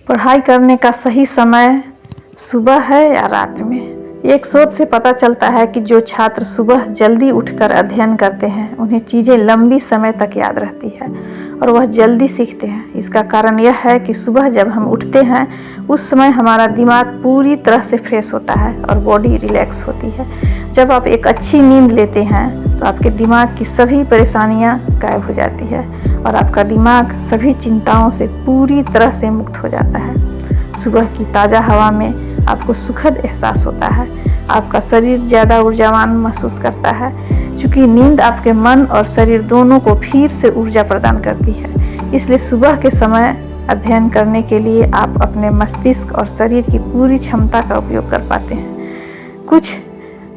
पढ़ाई करने का सही समय सुबह है या रात में? एक शोध से पता चलता है कि जो छात्र सुबह जल्दी उठकर अध्ययन करते हैं उन्हें चीज़ें लंबी समय तक याद रहती है और वह जल्दी सीखते हैं। इसका कारण यह है कि सुबह जब हम उठते हैं उस समय हमारा दिमाग पूरी तरह से फ्रेश होता है और बॉडी रिलैक्स होती है। जब आप एक अच्छी नींद लेते हैं तो आपके दिमाग की सभी परेशानियां गायब हो जाती है और आपका दिमाग सभी चिंताओं से पूरी तरह से मुक्त हो जाता है। सुबह की ताज़ा हवा में आपको सुखद एहसास होता है। आपका शरीर ज़्यादा ऊर्जावान महसूस करता है क्योंकि नींद आपके मन और शरीर दोनों को फिर से ऊर्जा प्रदान करती है। इसलिए सुबह के समय अध्ययन करने के लिए आप अपने मस्तिष्क और शरीर की पूरी क्षमता का उपयोग कर पाते हैं। कुछ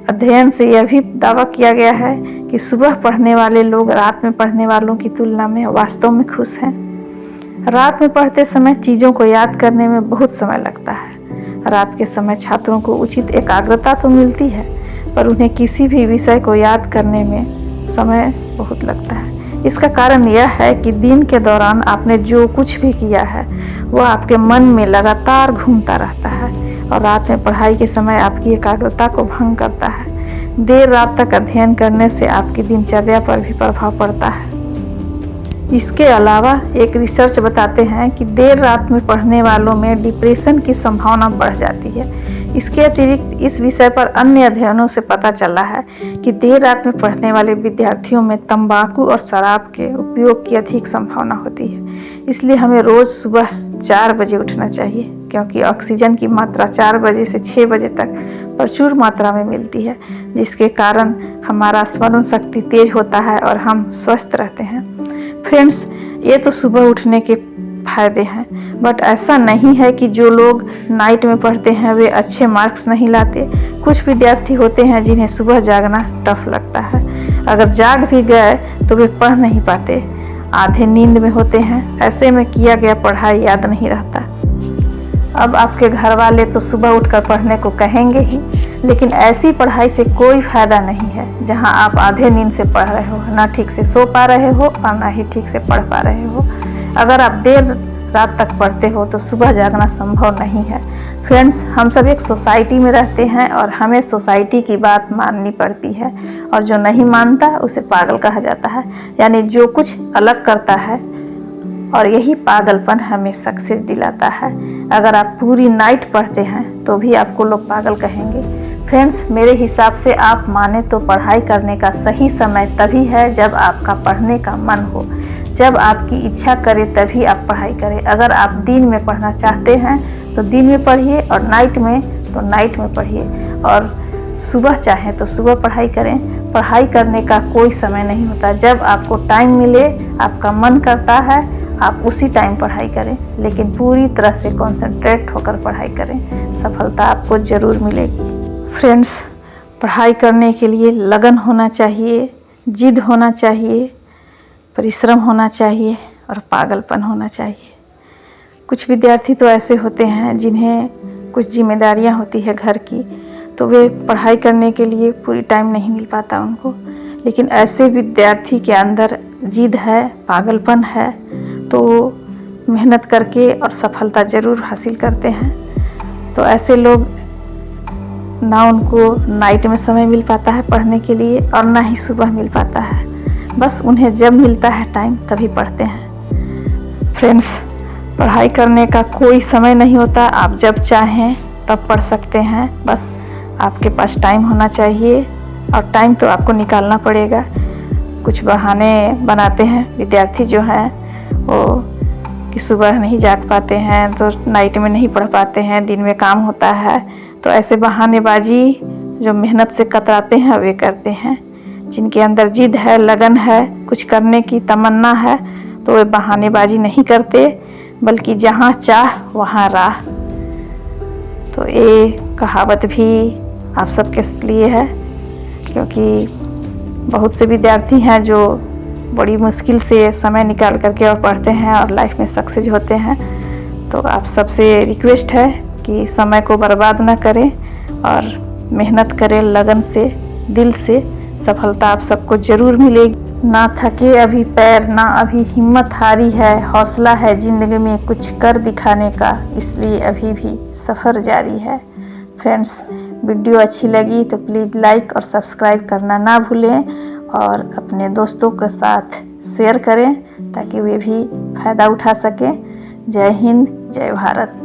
अध्ययन से यह भी दावा किया गया है कि सुबह पढ़ने वाले लोग रात में पढ़ने वालों की तुलना में वास्तव में खुश हैं। रात में पढ़ते समय चीज़ों को याद करने में बहुत समय लगता है। रात के समय छात्रों को उचित एकाग्रता तो मिलती है पर उन्हें किसी भी विषय को याद करने में समय बहुत लगता है। इसका कारण यह है कि दिन के दौरान आपने जो कुछ भी किया है वह आपके मन में लगातार घूमता रहता है और रात में पढ़ाई के समय आपकी एकाग्रता को भंग करता है। देर रात तक अध्ययन करने से आपकी दिनचर्या पर भी प्रभाव पड़ता है। इसके अलावा एक रिसर्च बताते हैं कि देर रात में पढ़ने वालों में डिप्रेशन की संभावना बढ़ जाती है। इसके अतिरिक्त इस विषय पर अन्य अध्ययनों से पता चला है कि देर रात में पढ़ने वाले विद्यार्थियों में तंबाकू और शराब के उपयोग की अधिक संभावना होती है। इसलिए हमें रोज़ सुबह 4 बजे उठना चाहिए क्योंकि ऑक्सीजन की मात्रा 4 बजे से 6 बजे तक प्रचुर मात्रा में मिलती है, जिसके कारण हमारा स्मरण शक्ति तेज होता है और हम स्वस्थ रहते हैं। फ्रेंड्स, ये तो सुबह उठने के फायदे हैं, बट ऐसा नहीं है कि जो लोग नाइट में पढ़ते हैं वे अच्छे मार्क्स नहीं लाते। कुछ विद्यार्थी होते हैं जिन्हें सुबह जागना टफ लगता है। अगर जाग भी गए तो वे पढ़ नहीं पाते, आधे नींद में होते हैं। ऐसे में किया गया पढ़ाई याद नहीं रहता। अब आपके घर वाले तो सुबह उठकर पढ़ने को कहेंगे ही, लेकिन ऐसी पढ़ाई से कोई फ़ायदा नहीं है जहां आप आधे नींद से पढ़ रहे हो, ना ठीक से सो पा रहे हो और ना ही ठीक से पढ़ पा रहे हो। अगर आप देर रात तक पढ़ते हो तो सुबह जागना संभव नहीं है। फ्रेंड्स, हम सब एक सोसाइटी में रहते हैं और हमें सोसाइटी की बात माननी पड़ती है और जो नहीं मानता उसे पागल कहा जाता है, यानी जो कुछ अलग करता है, और यही पागलपन हमें सक्सेस दिलाता है। अगर आप पूरी नाइट पढ़ते हैं तो भी आपको लोग पागल कहेंगे। फ्रेंड्स, मेरे हिसाब से आप माने तो पढ़ाई करने का सही समय तभी है जब आपका पढ़ने का मन हो, जब आपकी इच्छा करे तभी आप पढ़ाई करें। अगर आप दिन में पढ़ना चाहते हैं तो दिन में पढ़िए और नाइट में तो नाइट में पढ़िए, और सुबह चाहें तो सुबह पढ़ाई करें। पढ़ाई करने का कोई समय नहीं होता। जब आपको टाइम मिले, आपका मन करता है, आप उसी टाइम पढ़ाई करें, लेकिन पूरी तरह से कंसंट्रेट होकर पढ़ाई करें। सफलता आपको ज़रूर मिलेगी। फ्रेंड्स, पढ़ाई करने के लिए लगन होना चाहिए, जिद होना चाहिए, परिश्रम होना चाहिए और पागलपन होना चाहिए। कुछ विद्यार्थी तो ऐसे होते हैं जिन्हें कुछ जिम्मेदारियां होती है घर की, तो वे पढ़ाई करने के लिए पूरी टाइम नहीं मिल पाता उनको। लेकिन ऐसे विद्यार्थी के अंदर जिद है, पागलपन है, तो मेहनत करके और सफलता ज़रूर हासिल करते हैं। तो ऐसे लोग ना उनको नाइट में समय मिल पाता है पढ़ने के लिए और ना ही सुबह मिल पाता है। बस उन्हें जब मिलता है टाइम तभी पढ़ते हैं। फ्रेंड्स, पढ़ाई करने का कोई समय नहीं होता। आप जब चाहें तब पढ़ सकते हैं, बस आपके पास टाइम होना चाहिए और टाइम तो आपको निकालना पड़ेगा। कुछ बहाने बनाते हैं विद्यार्थी जो हैं वो कि सुबह नहीं जाग पाते हैं तो नाइट में नहीं पढ़ पाते हैं, दिन में काम होता है। तो ऐसे बहानेबाजी जो मेहनत से कतराते हैं वे करते हैं। जिनके अंदर जिद है, लगन है, कुछ करने की तमन्ना है, तो वे बहानेबाजी नहीं करते, बल्कि जहाँ चाह वहाँ राह। तो ये कहावत भी आप सबके लिए है, क्योंकि बहुत से विद्यार्थी हैं जो बड़ी मुश्किल से समय निकाल करके और पढ़ते हैं और लाइफ में सक्सेस होते हैं। तो आप सबसे रिक्वेस्ट है कि समय को बर्बाद ना करें और मेहनत करें लगन से, दिल से। सफलता आप सबको ज़रूर मिलेगी। ना थके अभी पैर, ना अभी हिम्मत हारी है, हौसला है ज़िंदगी में कुछ कर दिखाने का, इसलिए अभी भी सफ़र जारी है। फ्रेंड्स, वीडियो अच्छी लगी तो प्लीज़ लाइक और सब्सक्राइब करना ना भूलें और अपने दोस्तों के साथ शेयर करें ताकि वे भी फ़ायदा उठा सकें। जय हिंद, जय भारत।